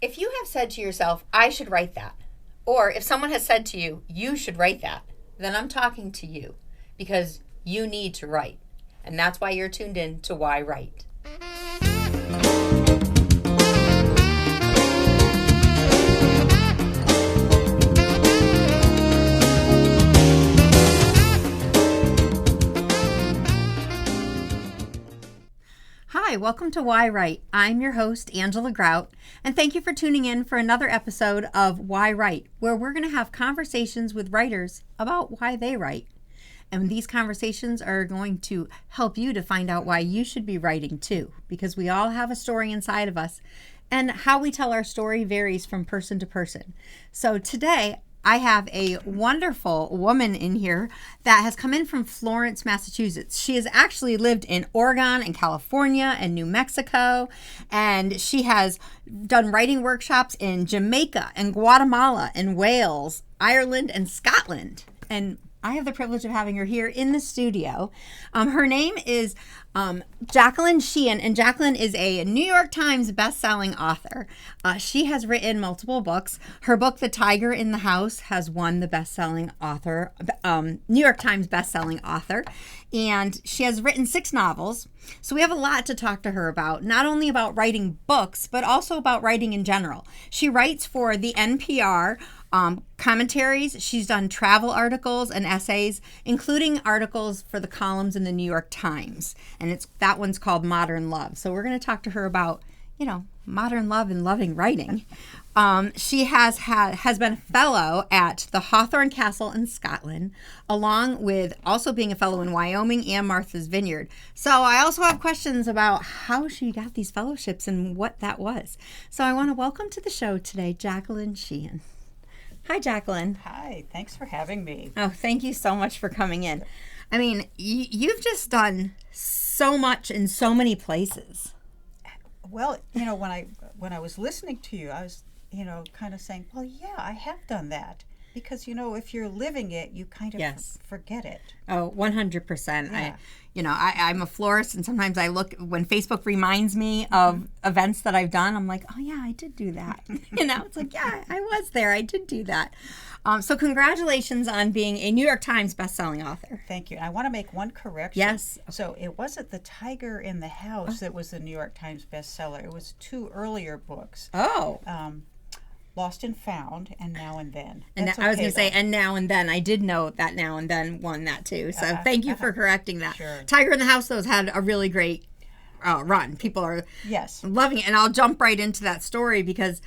If you have said to yourself, I should write that, or if someone has said to you, you should write that, then I'm talking to you because you need to write. And that's why you're tuned in to yWrite. Hi, welcome to yWrite. I'm your host, Angela Grout, and thank you for tuning in for another episode of yWrite, where we're going to have conversations with writers about why they write. And these conversations are going to help you to find out why you should be writing too, because we all have a story inside of us, and how we tell our story varies from person to person. So today, I have a wonderful woman in here that has come in from Florence, Massachusetts. She has actually lived in Oregon and California and New Mexico, and she has done writing workshops in Jamaica and Guatemala and Wales, Ireland and Scotland. And I have the privilege of having her here in the studio. Her name is Jacqueline Sheehan, and Jacqueline is a New York Times bestselling author. She has written multiple books. Her book, The Tiger in the House, has won the bestselling author, New York Times bestselling author, and she has written 6 novels. So we have a lot to talk to her about, not only about writing books, but also about writing in general. She writes for the NPR commentaries. She's done travel articles and essays, including articles for the columns in the New York Times. And that one's called Modern Love. So we're going to talk to her about, modern love and loving writing. She has been a fellow at the Hawthorne Castle in Scotland, along with also being a fellow in Wyoming and Martha's Vineyard. So I also have questions about how she got these fellowships and what that was. So I want to welcome to the show today, Jacqueline Sheehan. Hi, Jacqueline. Hi, thanks for having me. Oh, thank you so much for coming in. I mean, you've just done so much in so many places. Well, when I was listening to you, I was, kind of saying, well, yeah, I have done that. Because, if you're living it, you kind of forget it. Oh, 100%. Yeah. I'm a florist, and sometimes I look, when Facebook reminds me of events that I've done, I'm like, oh, yeah, I did do that. It's like, yeah, I was there. I did do that. So congratulations on being a New York Times bestselling author. Thank you. I want to make one correction. Yes. So it wasn't The Tiger in the House that was the New York Times bestseller. It was 2 earlier books. Oh. Lost and Found, and Now and Then. And I was going to say, and Now and Then. I did know that Now and Then won that too. So thank you for correcting that. Sure. Tiger in the House, though, has had a really great run. People are loving it. And I'll jump right into that story because,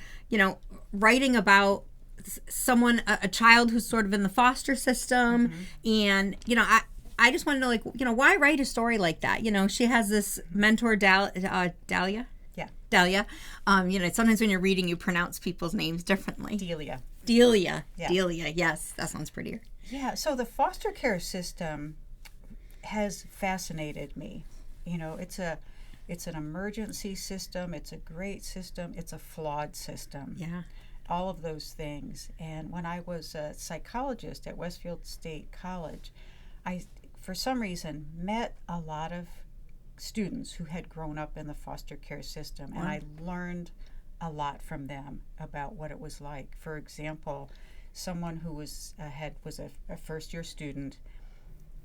writing about someone, a child who's sort of in the foster system, and, I just want to know, why write a story like that? She has this mentor, Dahlia. Delia. Sometimes when you're reading, you pronounce people's names differently. Delia. Yeah. Delia. Yes, that sounds prettier. Yeah. So the foster care system has fascinated me. It's an emergency system. It's a great system. It's a flawed system. Yeah. All of those things. And when I was a psychologist at Westfield State College, I, for some reason, met a lot of students who had grown up in the foster care system, and I learned a lot from them about what it was like. For example, someone who was a first-year student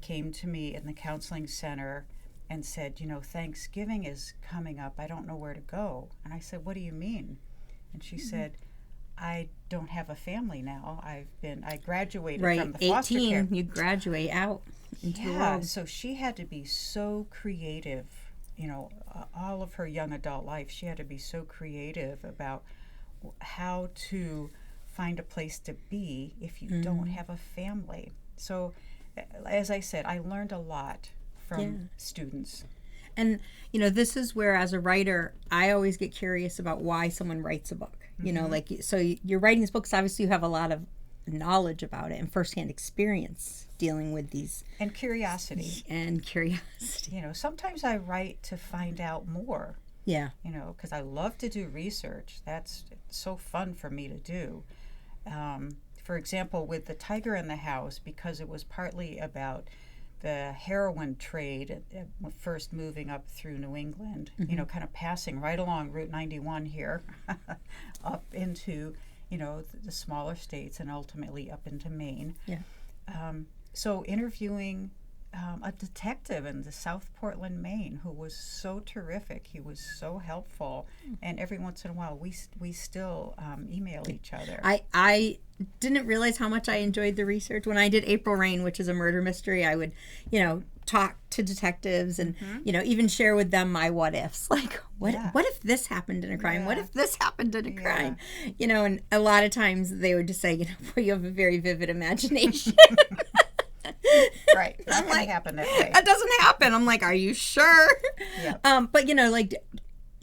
came to me in the counseling center and said, Thanksgiving is coming up. I don't know where to go. And I said, what do you mean? And she said, I don't have a family now. I graduated from the foster care. 18, you graduate out into the world. So she had to be so creative, all of her young adult life, she had to be so creative about how to find a place to be if you don't have a family. So, as I said, I learned a lot from students. And, this is where, as a writer, I always get curious about why someone writes a book. So you're writing these books, obviously you have a lot of knowledge about it and firsthand experience dealing with these. And curiosity. Sometimes I write to find out more. Yeah. Because I love to do research. That's so fun for me to do. For example, with The Tiger in the House, because it was partly about the heroin trade, first moving up through New England, kind of passing right along Route 91 here, up into, the smaller states and ultimately up into Maine. Yeah. So interviewing a detective in the South Portland, Maine, who was so terrific. He was so helpful, and every once in a while we still email each other. I didn't realize how much I enjoyed the research. When I did April Rain, which is a murder mystery, I would, talk to detectives and, even share with them my what ifs. Like, what if this happened in a crime? What if this happened in a crime? And a lot of times they would just say, well, you have a very vivid imagination. Right. It's not going to happen that way. That doesn't happen. I'm like, are you sure? Yeah. But, like,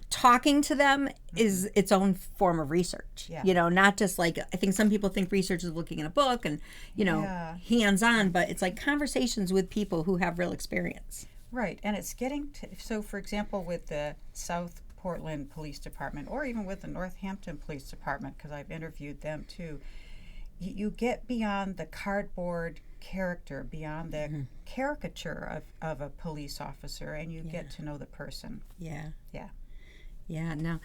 talking to them is its own form of research. Yeah. Not just like, I think some people think research is looking at a book and, hands-on, but it's like conversations with people who have real experience. Right. And it's getting to, so for example, with the South Portland Police Department, or even with the Northampton Police Department, because I've interviewed them too, you get beyond the cardboard character, beyond the caricature of a police officer, and you get to know the person. Yeah. No.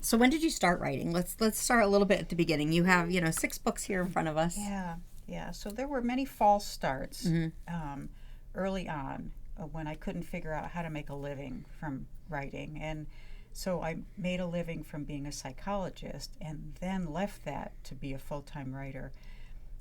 So when did you start writing? Let's start a little bit at the beginning. You have 6 books here in front of us. Yeah. So there were many false starts early on when I couldn't figure out how to make a living from writing, and so I made a living from being a psychologist, and then left that to be a full-time writer.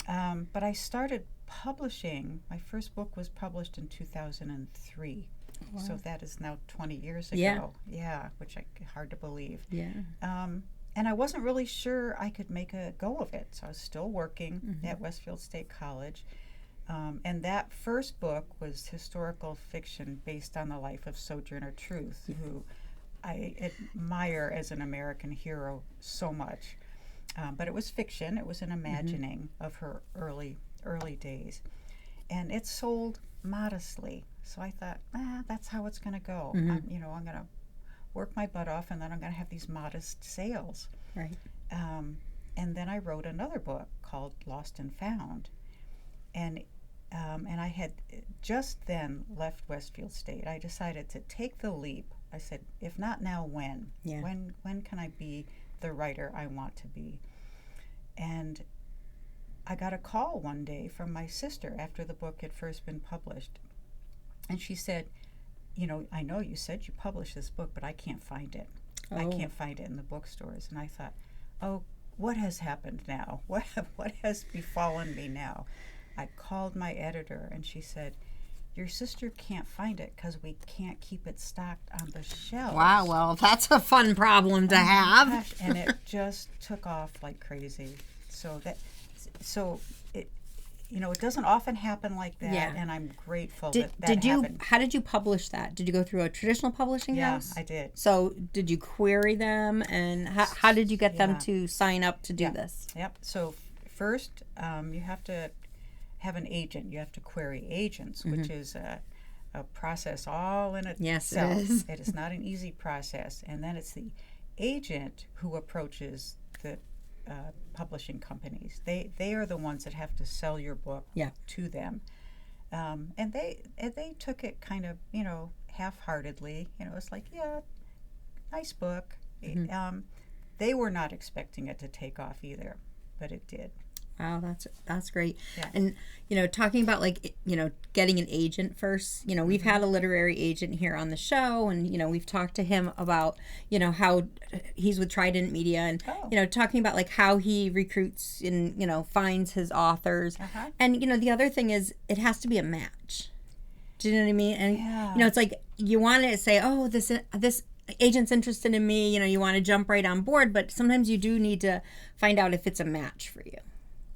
But I started publishing. My first book was published in 2003. Wow. So that is now 20 years ago. Yeah, which hard to believe. Yeah. And I wasn't really sure I could make a go of it. So I was still working at Westfield State College. And that first book was historical fiction based on the life of Sojourner Truth, who I admire as an American hero so much. But it was fiction. It was an imagining of her early days. And it sold modestly. So I thought, that's how it's going to go. I'm going to work my butt off, and then I'm going to have these modest sales. Right. And then I wrote another book called Lost and Found. And I had just then left Westfield State. I decided to take the leap. I said, if not now, when? Yeah. When can I be the writer I want to be? And I got a call one day from my sister after the book had first been published. And she said, I know you said you published this book, but I can't find it. I can't find it in the bookstores. And I thought, what has happened now? What has befallen me now? I called my editor, and she said, your sister can't find it because we can't keep it stocked on the shelves. Wow, well, that's a fun problem to have. Gosh, and it just took off like crazy. So it doesn't often happen like that, and I'm grateful that happened. How did you publish that? Did you go through a traditional publishing house? Yeah, I did. So did you query them, and how did you get them to sign up to do this? Yep. So first, you have to have an agent. You have to query agents, which is a process all in itself. Yes, it is. It is not an easy process. And then it's the agent who approaches the publishing companies. They are the ones that have to sell your book to them. And they took it kind of, half-heartedly. It's like, nice book. They were not expecting it to take off either, but it did. Wow, that's great. Yeah. And, talking about getting an agent first, we've had a literary agent here on the show, and, we've talked to him about, how he's with Trident Media, and, talking about how he recruits and, finds his authors. And, the other thing is it has to be a match. Do you know what I mean? And, it's like you want to say, oh, this agent's interested in me, you want to jump right on board, but sometimes you do need to find out if it's a match for you.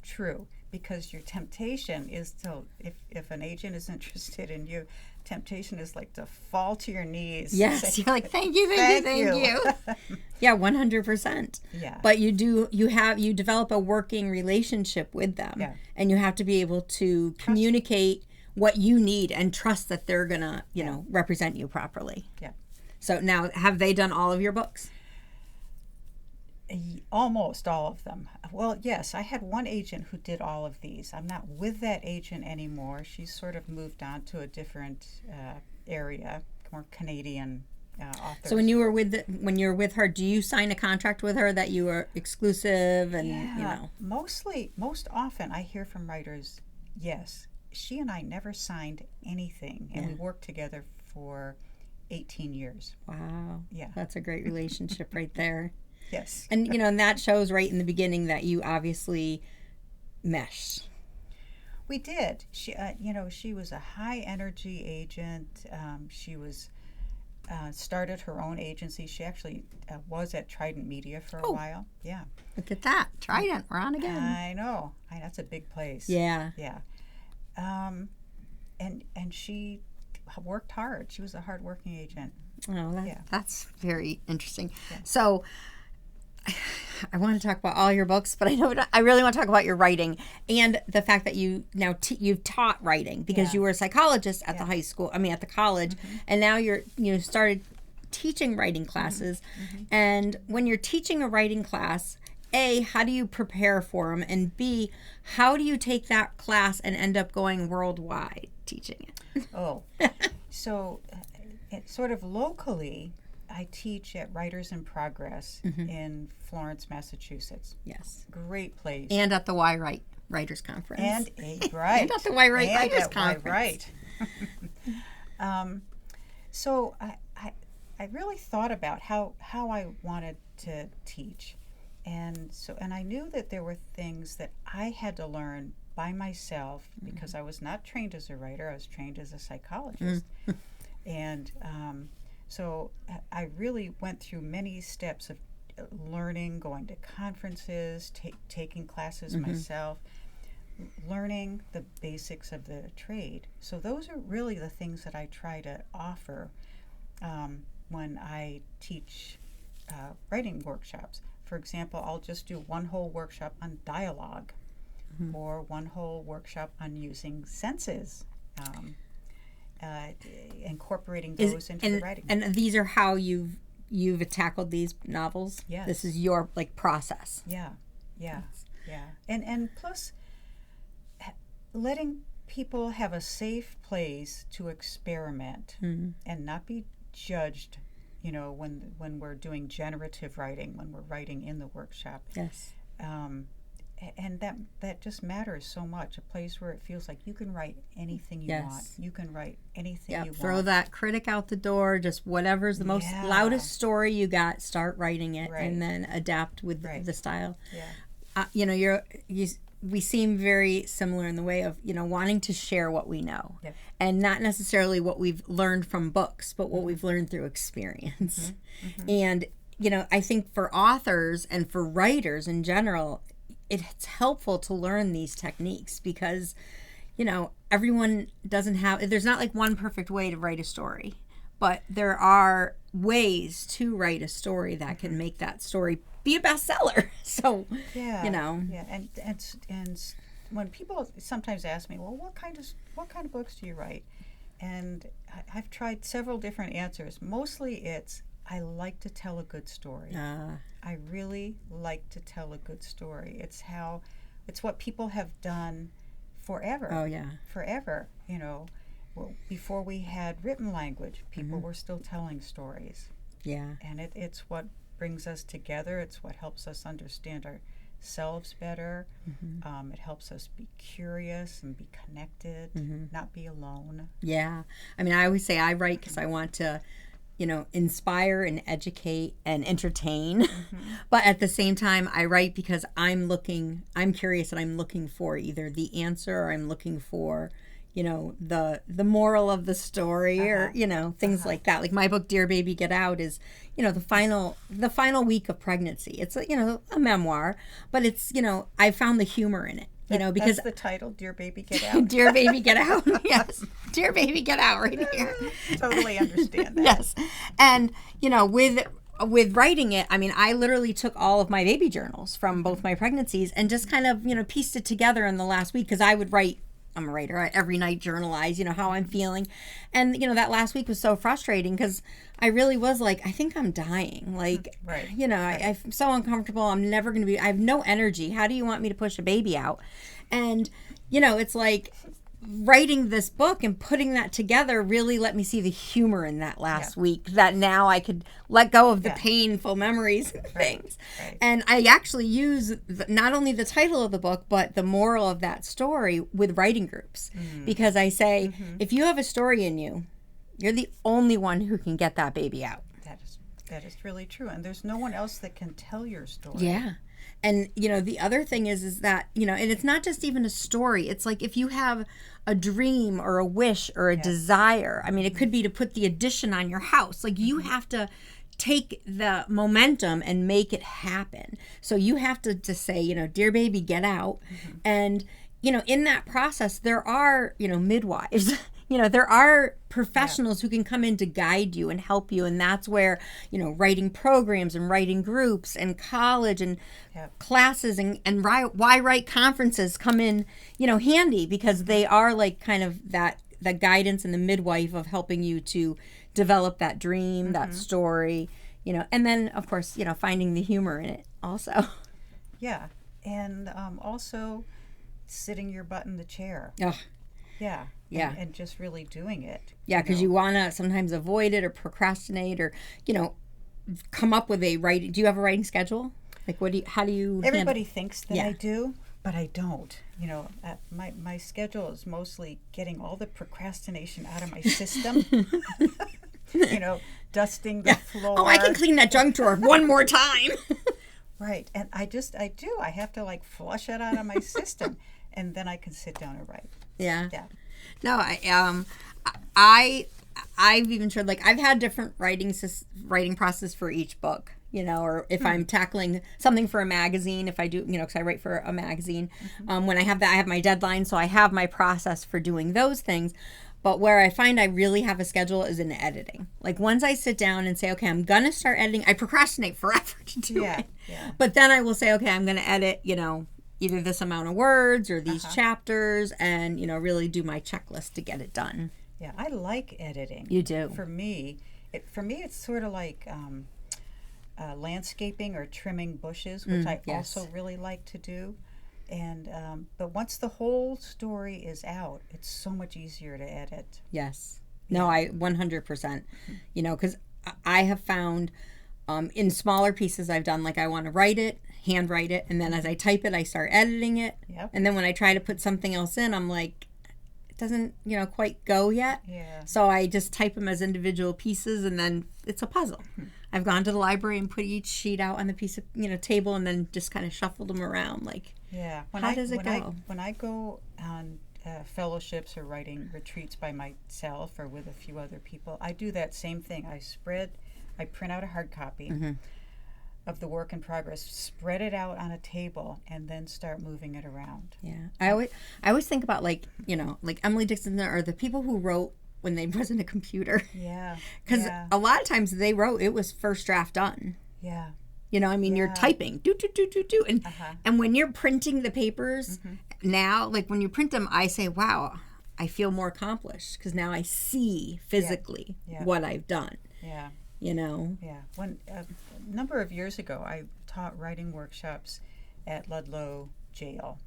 True, because your temptation is to, if an agent is interested in you, temptation is like to fall to your knees. Yes, you're like, thank you. Yeah, 100%. Yeah. But you develop a working relationship with them, and you have to be able to communicate what you need and trust that they're gonna, represent you properly. Yeah. So now, have they done all of your books? Almost all of them. Well, yes, I had one agent who did all of these. I'm not with that agent anymore. She's sort of moved on to a different area, more Canadian authors. So when you were with her, do you sign a contract with her that you are exclusive and most often I hear from writers, yes. She and I never signed anything, and we worked together for 18 years. Wow. Yeah. That's a great relationship right there. Yes. And, and that shows right in the beginning that you obviously meshed. We did. She, she was a high energy agent. She was started her own agency. She actually was at Trident Media for a while. Yeah. Look at that. Trident. We're on again. I know. That's a big place. Yeah. Yeah. And she worked hard. She was a hardworking agent. Oh, that's very interesting. Yeah. So I want to talk about all your books, but I really want to talk about your writing and the fact that you now you've taught writing because you were a psychologist at the high school. I mean, at the college, and now you started teaching writing classes. And when you're teaching a writing class, A, how do you prepare for them? And B, how do you take that class and end up going worldwide teaching it? So sort of locally, I teach at Writers in Progress in Florence, Massachusetts. Yes. Great place. And at the yWrite Writers Conference. And at the yWrite Writers Conference. So I really thought about how I wanted to teach. And I knew that there were things that I had to learn by myself because I was not trained as a writer. I was trained as a psychologist. And so I really went through many steps of learning, going to conferences, taking classes myself, learning the basics of the trade. So those are really the things that I try to offer when I teach writing workshops. For example, I'll just do one whole workshop on dialogue or one whole workshop on using senses. Incorporating those into the writing. And these are how you've tackled these novels? Yes. This is your process. Yeah. And plus letting people have a safe place to experiment and not be judged, when we're doing generative writing, when we're writing in the workshop. Yes. And that just matters so much. A place where it feels like you can write anything you want. You can write anything you want. Throw that critic out the door. Just whatever's the most loudest story you got, start writing it, and then adapt with the style. Yeah. We seem very similar in the way of wanting to share what we know, and not necessarily what we've learned from books, but what we've learned through experience. And I think for authors and for writers in general, it's helpful to learn these techniques because, everyone doesn't have, there's not like one perfect way to write a story, but there are ways to write a story that can make that story be a bestseller. So, and when people sometimes ask me, well, what kind of books do you write? And I've tried several different answers. Mostly it's, I like to tell a good story. I really like to tell a good story. It's what people have done forever. Oh, yeah. Forever. Before we had written language, people were still telling stories. Yeah. And it's what brings us together. It's what helps us understand ourselves better. It helps us be curious and be connected, not be alone. Yeah. I mean, I always say I write because I want to inspire and educate and entertain. But at the same time, I write because I'm curious and I'm looking for either the answer or I'm looking for, the moral of the story or, things like that. Like my book, Dear Baby Get Out is, the final week of pregnancy. It's a memoir, but it's, I found the humor in it. Because that's the title, Dear Baby Get Out. Dear Baby Get Out. Yes. Dear Baby Get Out right here. Totally understand that. Yes. And, with writing it, I mean, I literally took all of my baby journals from both my pregnancies and just kind of, pieced it together in the last week because I would write I'm a writer. I every night journalize, how I'm feeling. And, that last week was so frustrating because I really was like, I think I'm dying. Like, Right. I'm so uncomfortable. I'm never going to I have no energy. How do you want me to push a baby out? And, it's like writing this book and putting that together really let me see the humor in that last week, that now I could let go of the painful memories and things. Right. And I actually use not only the title of the book, but the moral of that story with writing groups. Because I say, if you have a story in you, you're the only one who can get that baby out. That is really true. And there's no one else that can tell your story. Yeah. And, the other thing is that, and it's not just even a story. It's like if you have a dream or a wish or a desire, I mean, it could be to put the addition on your house. Like you have to take the momentum and make it happen. So you have to say, dear baby, get out. And, in that process, there are, midwives. There are professionals who can come in to guide you and help you. And that's where, writing programs and writing groups and college and classes and yWrite conferences come in, handy, because they are like kind of that guidance and the midwife of helping you to develop that dream, that story, and then, of course, finding the humor in it also. Yeah. And also sitting your butt in the chair. Oh. Yeah. Yeah. And just really doing it. Yeah, because you want to sometimes avoid it or procrastinate or, come up with a writing. Do you have a writing schedule? Like, how do you Everybody thinks that I do, but I don't. My schedule is mostly getting all the procrastination out of my system. Dusting the floor. Oh, I can clean that junk drawer one more time. Right. And I do. I have to flush it out of my system, and then I can sit down and write. Yeah. Yeah. No, I've even tried, I've had different writing process for each book, or if I'm tackling something for a magazine, if I do, because I write for a magazine, when I have that, I have my deadline, so I have my process for doing those things. But where I find I really have a schedule is in editing. Like once I sit down and say, okay, I'm going to start editing, I procrastinate forever to do it. Yeah. But then I will say, okay, I'm going to edit, either this amount of words or these chapters and, really do my checklist to get it done. Yeah, I like editing. You do. For me, it's sort of like landscaping or trimming bushes, which I also really like to do. And but once the whole story is out, it's so much easier to edit. Yes. No, I 100%. Because I have found in smaller pieces I've done, I want to write it, handwrite it, and then as I type it, I start editing it. Yep. And then when I try to put something else in, I'm like, it doesn't, quite go yet. Yeah. So I just type them as individual pieces, and then it's a puzzle. I've gone to the library and put each sheet out on the piece of, table, and then just kind of shuffled them around. Yeah. How does it go? When I go on fellowships or writing retreats by myself or with a few other people, I do that same thing. I print out a hard copy of the work in progress, spread it out on a table, and then start moving it around. Yeah. I always think about Emily Dixon or the people who wrote when there wasn't a computer. Yeah. Because a lot of times they wrote, it was first draft done. Yeah. You're typing, do. And when you're printing the papers now, when you print them, I say, wow, I feel more accomplished because now I see physically what I've done. Yeah. Yeah. When a number of years ago, I taught writing workshops at Ludlow Jail,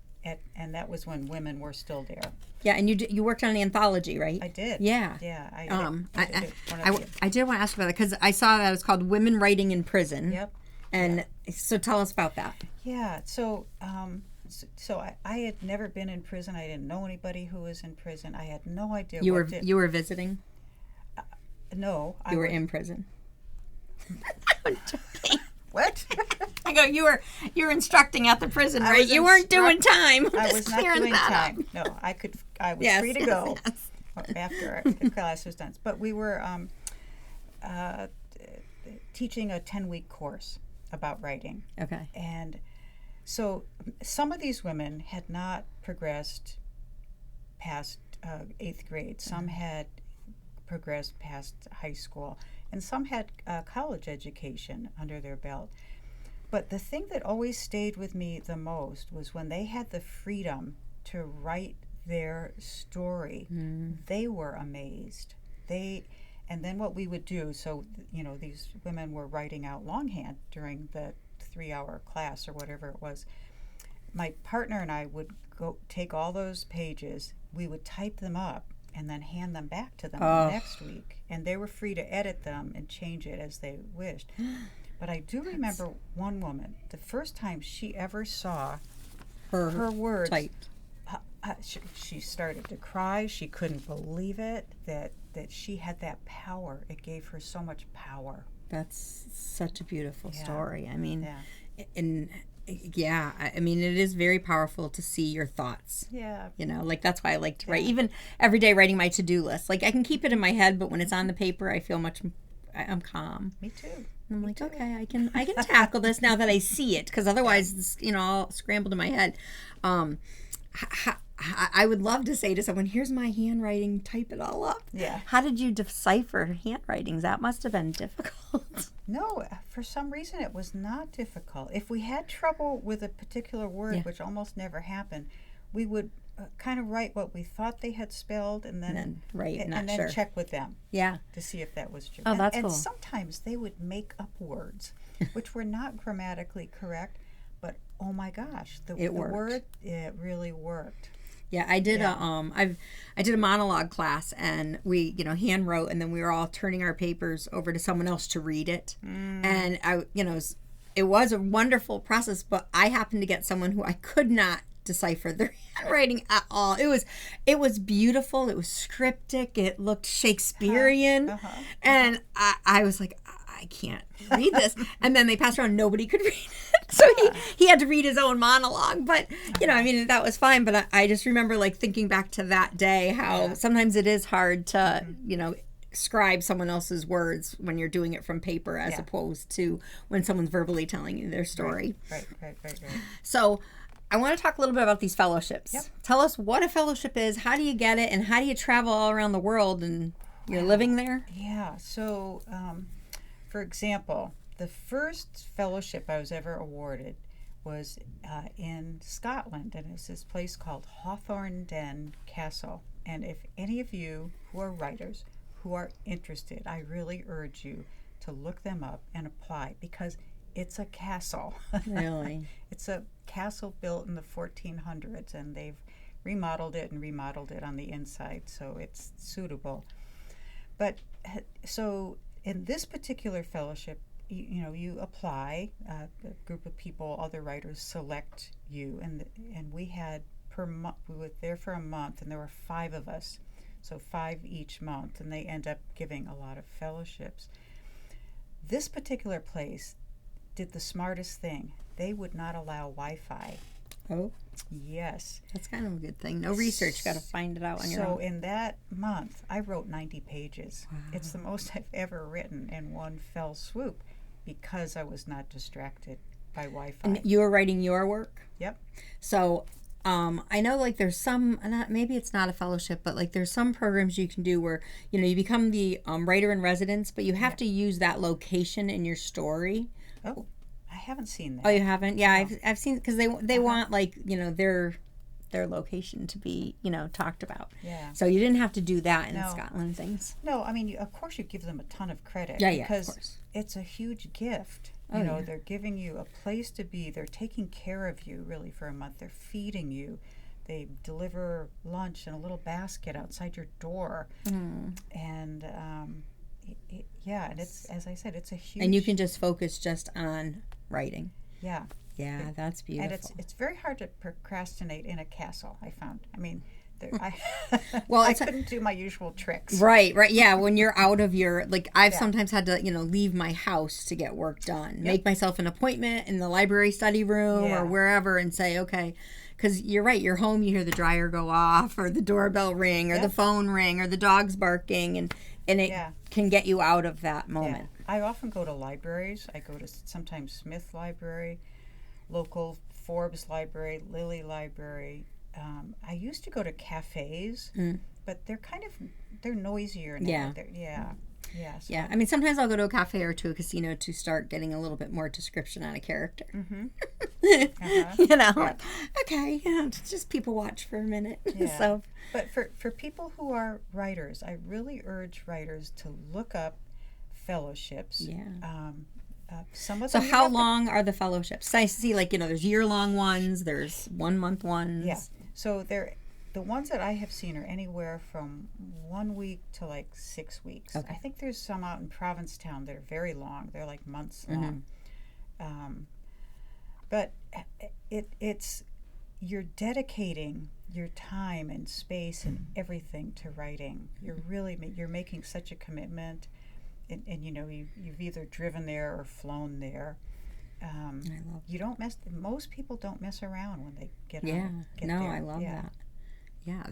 and that was when women were still there. Yeah, and you worked on an anthology, right? I did. Yeah. Yeah. I did want to ask about that because I saw that it was called Women Writing in Prison. Yep. And so tell us about that. Yeah. So I had never been in prison. I didn't know anybody who was in prison. I had no idea. You were visiting? No. You were in prison. I'm joking. What? I go, you were instructing at the prison, right? You weren't doing time. I was not doing time. No, I was free to go after the class was done. But we were teaching a 10-week course about writing. Okay. And so some of these women had not progressed past 8th grade. Some had progressed past high school. And some had college education under their belt. But the thing that always stayed with me the most was when they had the freedom to write their story. They were amazed. And then what we would do, so, these women were writing out longhand during the 3-hour class or whatever it was. My partner and I would go take all those pages, we would type them up, and then hand them back to them the next week. And they were free to edit them and change it as they wished. But I do remember one woman, the first time she ever saw her words typed. She started to cry. She couldn't believe it, that she had that power. It gave her so much power. That's such a beautiful story. I mean, Yeah. I mean, it is very powerful to see your thoughts. Yeah. Like that's why I like to write. Even every day writing my to-do list. Like I can keep it in my head, but when it's on the paper, I feel I'm calm. Me too. And I'm like, okay, I can tackle this now that I see it, because otherwise, it's, I'll scramble in my head. I would love to say to someone, here's my handwriting, type it all up. Yeah. How did you decipher handwritings? That must have been difficult. No, for some reason it was not difficult. If we had trouble with a particular word, which almost never happened, we would kind of write what we thought they had spelled and then check with them. Yeah. To see if that was true. Oh, that's cool. And sometimes they would make up words, which were not grammatically correct, but oh my gosh, the word, it really worked. Yeah, I did I did a monologue class, and we, hand wrote, and then we were all turning our papers over to someone else to read it. And it was a wonderful process, but I happened to get someone who I could not decipher their handwriting at all. It was beautiful. It was cryptic. It looked Shakespearean. And I was like, I can't read this. And then they passed around, nobody could read it. So he had to read his own monologue. But, that was fine. But I just remember thinking back to that day, how sometimes it is hard to, scribe someone else's words when you're doing it from paper as opposed to when someone's verbally telling you their story. Right. So I want to talk a little bit about these fellowships. Yep. Tell us what a fellowship is, how do you get it, and how do you travel all around the world and you're living there? Yeah. So, for example, the first fellowship I was ever awarded was in Scotland, and it's this place called Hawthorne Den Castle. And if any of you who are writers who are interested, I really urge you to look them up and apply, because it's a castle. Really? It's a castle built in the 1400s, and they've remodeled it on the inside, so it's suitable. But so in this particular fellowship, you apply, a group of people, other writers select you, and we had we were there for a month, and there were 5 of us, so 5 each month, and they end up giving a lot of fellowships. This particular place did the smartest thing. They would not allow Wi-Fi. Oh? Yes. That's kind of a good thing. No research, got to find it out on your own. So in that month, I wrote 90 pages. Wow. It's the most I've ever written in one fell swoop, because I was not distracted by Wi-Fi. And you were writing your work? Yep. So I know there's some, maybe it's not a fellowship, but there's some programs you can do where, you become the writer in residence, but you have to use that location in your story. Oh, I haven't seen that. Oh, you haven't? Yeah, no. I've seen, because they want their location to be, talked about. Yeah. So you didn't have to do that in Scotland things. No, I mean, of course you give them a ton of credit. Yeah, because of course. It's a huge gift. They're giving you a place to be. They're taking care of you, really, for a month. They're feeding you. They deliver lunch in a little basket outside your door. And, and it's, as I said, it's a huge... And you can just focus just on writing. Yeah. Yeah, that's beautiful. And it's very hard to procrastinate in a castle, I found. I mean, I couldn't do my usual tricks. Right. Yeah, when you're out of your, I've sometimes had to, leave my house to get work done. Yep. Make myself an appointment in the library study room or wherever and say, okay, because you're right, you're home, you hear the dryer go off or the doorbell ring or the phone ring or the dog's barking, and it can get you out of that moment. Yeah. I often go to libraries. I go to sometimes Smith Library, local Forbes Library, Lilly Library. I used to go to cafes, but they're noisier now. Yeah. So Yeah. I mean, sometimes I'll go to a cafe or to a casino to start getting a little bit more description on a character. Mm-hmm. Like, okay, just people watch for a minute. Yeah. So, but for people who are writers, I really urge writers to look up fellowships. Yeah. Some of so them how long are the fellowships? I see, like, there's year-long ones, there's 1 month ones. Yeah. So the ones that I have seen are anywhere from 1 week to like 6 weeks. Okay. I think there's some out in Provincetown that are very long. They're like months long. But it's you're dedicating your time and space and everything to writing. You're making such a commitment, and you've either driven there or flown there. You don't mess. Most people don't mess around when they get there. I love that. Yeah,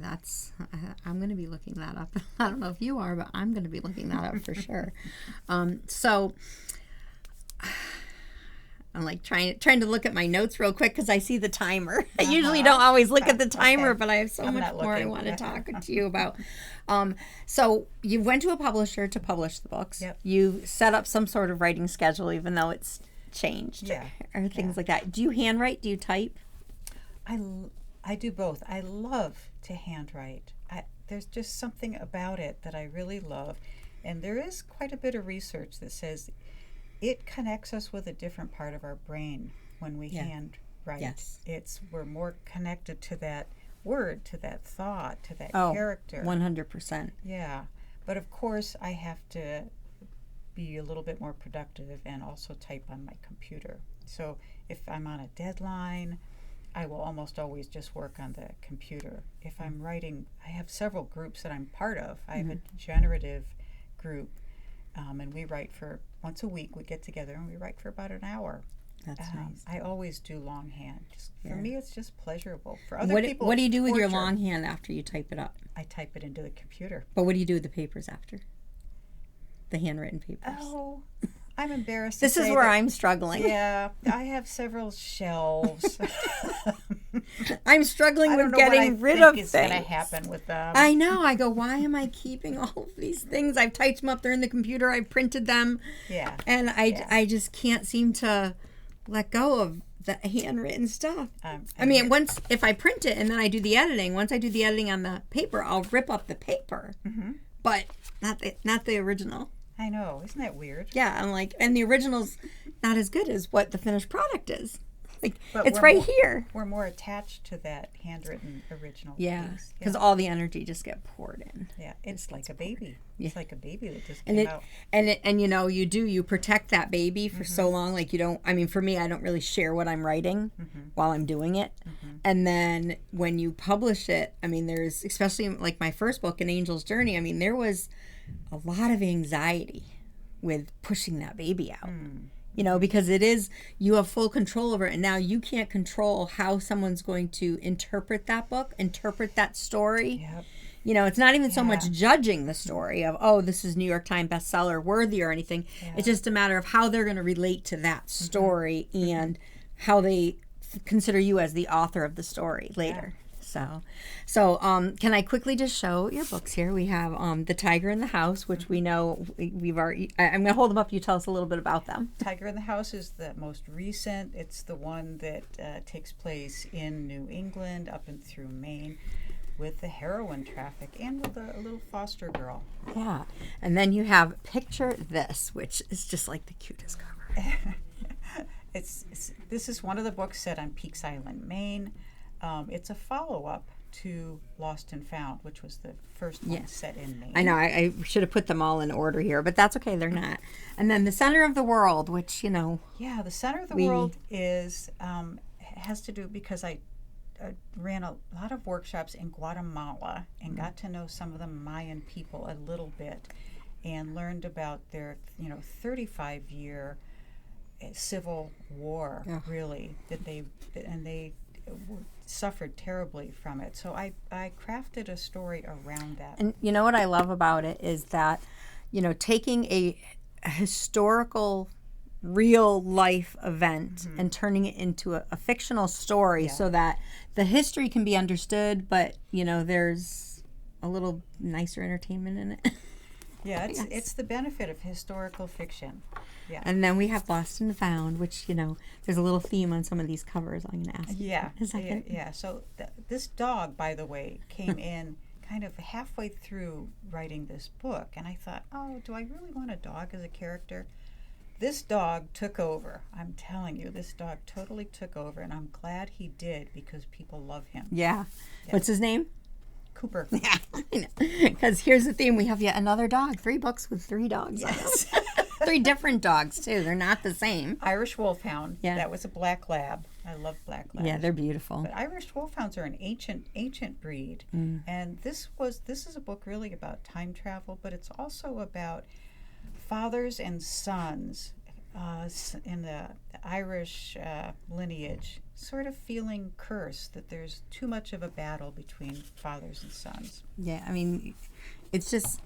I'm going to be looking that up. I don't know if you are, but I'm going to be looking that up for sure. So I'm like trying to look at my notes real quick because I see the timer. I usually don't always look at the timer, Okay. but I have so much more I want to talk to you about. So you went to a publisher to publish the books. Yep. You set up some sort of writing schedule, even though it's changed or things like that. Do you handwrite? Do you type? I do both. I love to handwrite. There's just something about it that I really love. And there is quite a bit of research that says it connects us with a different part of our brain when we handwrite. Yes. We're more connected to that word, to that thought, to that character. 100%. Yeah. But of course, I have to be a little bit more productive and also type on my computer. So if I'm on a deadline, I will almost always just work on the computer. If I'm writing, I have several groups that I'm part of. I have a generative group, and we write for once a week. We get together and we write for about an hour. That's nice. I always do longhand. For me, it's just pleasurable. For other people, what do you do with your torture. longhand after you type it up? I type it into the computer. But what do you do with the papers after? The handwritten papers. Oh, I'm embarrassed. This is where I'm struggling. Yeah, I have several shelves. I'm struggling with getting rid of things. What's going to happen with them? I know. I go, why am I keeping all of these things? I've typed them up. They're in the computer. I printed them. Yeah. And I just can't seem to let go of the handwritten stuff. I mean, if I print it and then I do the editing, once I do the editing on the paper, I'll rip up the paper. Mm-hmm. But not the original. I know. Isn't that weird? Yeah, I'm like, and the original's not as good as what the finished product is. Like, but it's right here. We're more attached to that handwritten original piece. Because all the energy just get poured in. Yeah, it's like a baby. Yeah. It's like a baby that just came out. And you protect that baby for so long. Like, for me, I don't really share what I'm writing while I'm doing it. And then when you publish it, there's, especially like my first book, An Angel's Journey, there was a lot of anxiety with pushing that baby out. Because you have full control over it, and now you can't control how someone's going to interpret that book, interpret that story. Yep. It's not even so much judging the story of, this is New York Times bestseller worthy or anything. Yeah. It's just a matter of how they're going to relate to that story and how they consider you as the author of the story later. Yeah. So can I quickly just show your books here? We have The Tiger in the House, which we know we've already. I'm going to hold them up. You tell us a little bit about them. Tiger in the House is the most recent. It's the one that takes place in New England up and through Maine with the heroin traffic and with a little foster girl. Yeah. And then you have Picture This, which is just like the cutest cover. This is one of the books set on Peaks Island, Maine. It's a follow-up to Lost and Found, which was the first one set in Maine. I know. I should have put them all in order here, but that's okay. They're not. And then The Center of the World, which, Yeah, The Center of the World has to do because I ran a lot of workshops in Guatemala and got to know some of the Mayan people a little bit and learned about their, 35-year civil war, really, that they suffered terribly from it. So I crafted a story around that. And you know what I love about it is that, taking a historical, real life event and turning it into a fictional story so that the history can be understood, but, there's a little nicer entertainment in it. Yeah, Yes. it's the benefit of historical fiction. Yeah. And then we have Lost and Found, which, there's a little theme on some of these covers. I'm going to ask you Yeah, in a second. yeah. So this dog, by the way, came in kind of halfway through writing this book, and I thought, oh, do I really want a dog as a character? This dog took over. I'm telling you, this dog totally took over, and I'm glad he did because people love him. Yeah. What's his name? Cooper. Yeah, because here's the theme. We have yet another dog. 3 books with 3 dogs. Yes. 3 different dogs, too. They're not the same. Irish Wolfhound. Yeah. That was a black lab. I love black labs. Yeah, they're beautiful. But Irish Wolfhounds are an ancient breed. And this is a book really about time travel, but it's also about fathers and sons in the Irish lineage sort of feeling cursed that there's too much of a battle between fathers and sons. Yeah, I mean, it's just,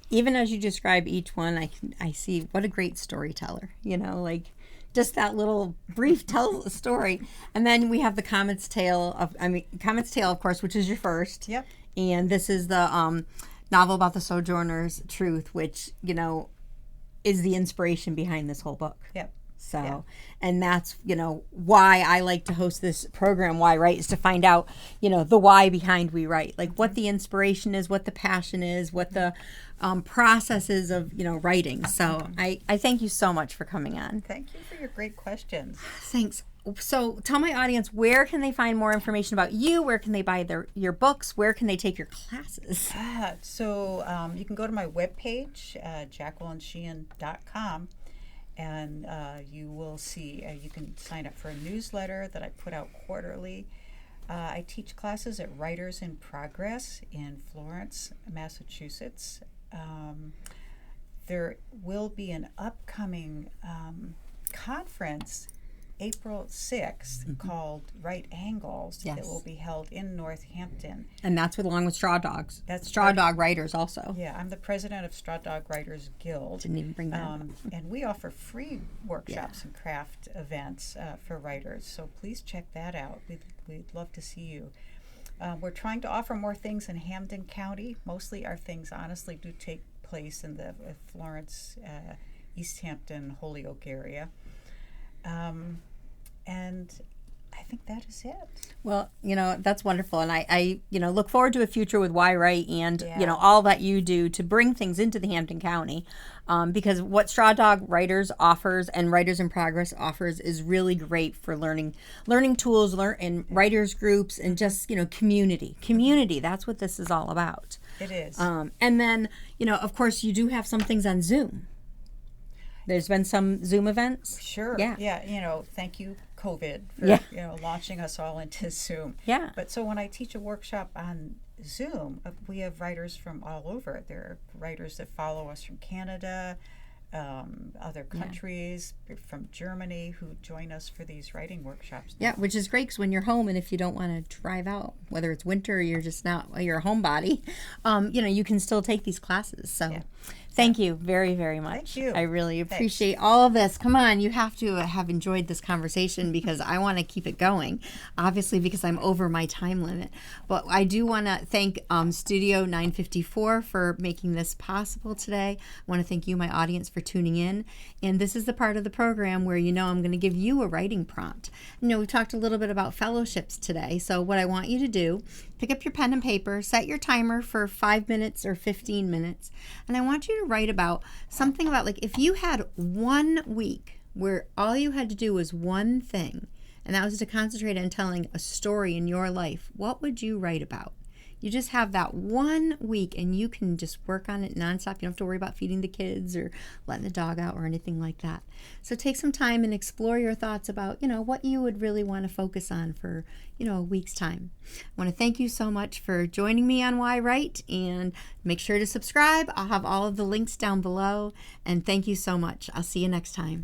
even as you describe each one, I see what a great storyteller, like just that little brief tell a story. And then we have the Comet's Tale, of course, which is your first. Yep. And this is the novel about the Sojourner's truth, which, is the inspiration behind this whole book. Yep. So, and that's, why I like to host this program, yWrite, is to find out, the why behind We Write, like what the inspiration is, what the passion is, what the process is of, writing. So I thank you so much for coming on. Thank you for your great questions. Thanks. So tell my audience, where can they find more information about you? Where can they buy your books? Where can they take your classes? So you can go to my webpage, JacquelineSheehan.com, and you will see, you can sign up for a newsletter that I put out quarterly. I teach classes at Writers in Progress in Florence, Massachusetts. There will be an upcoming conference April 6th called Right Angles that will be held in Northampton. And that's along with Straw Dogs. That's Straw Dog Writers also. Yeah, I'm the president of Straw Dog Writers Guild. Didn't even bring that up. And we offer free workshops and craft events for writers. So please check that out. We'd love to see you. We're trying to offer more things in Hampden County. Mostly our things honestly do take place in the Florence, East Hampton, Holyoke area. And I think that is it. Well, that's wonderful. And I look forward to a future with yWrite and, all that you do to bring things into the Hampton County. Because what Straw Dog Writers offers and Writers in Progress offers is really great for learning tools, and writers groups, and just, community. Community, that's what this is all about. It is. And then, of course, you do have some things on Zoom. There's been some Zoom events. Sure. Yeah. Thank you, COVID, for launching us all into Zoom. Yeah. But so when I teach a workshop on Zoom, we have writers from all over. There are writers that follow us from Canada, other countries, from Germany, who join us for these writing workshops. Yeah, which is great because when you're home and if you don't want to drive out, whether it's winter or you're a homebody, you can still take these classes. So. Thank you very, very much. Thank you. I really appreciate all of this. Come on, you have to have enjoyed this conversation because I want to keep it going, obviously because I'm over my time limit. But I do want to thank Studio 954 for making this possible today. I want to thank you, my audience, for tuning in. And this is the part of the program where I'm going to give you a writing prompt. We talked a little bit about fellowships today. So what I want you to do, pick up your pen and paper, set your timer for 5 minutes or 15 minutes, and I want you to write about something about, like, if you had 1 week where all you had to do was one thing, and that was to concentrate on telling a story in your life, what would you write about? You just have that 1 week and you can just work on it nonstop. You don't have to worry about feeding the kids or letting the dog out or anything like that. So take some time and explore your thoughts about, what you would really want to focus on for, a week's time. I want to thank you so much for joining me on yWrite, and make sure to subscribe. I'll have all of the links down below, and thank you so much. I'll see you next time.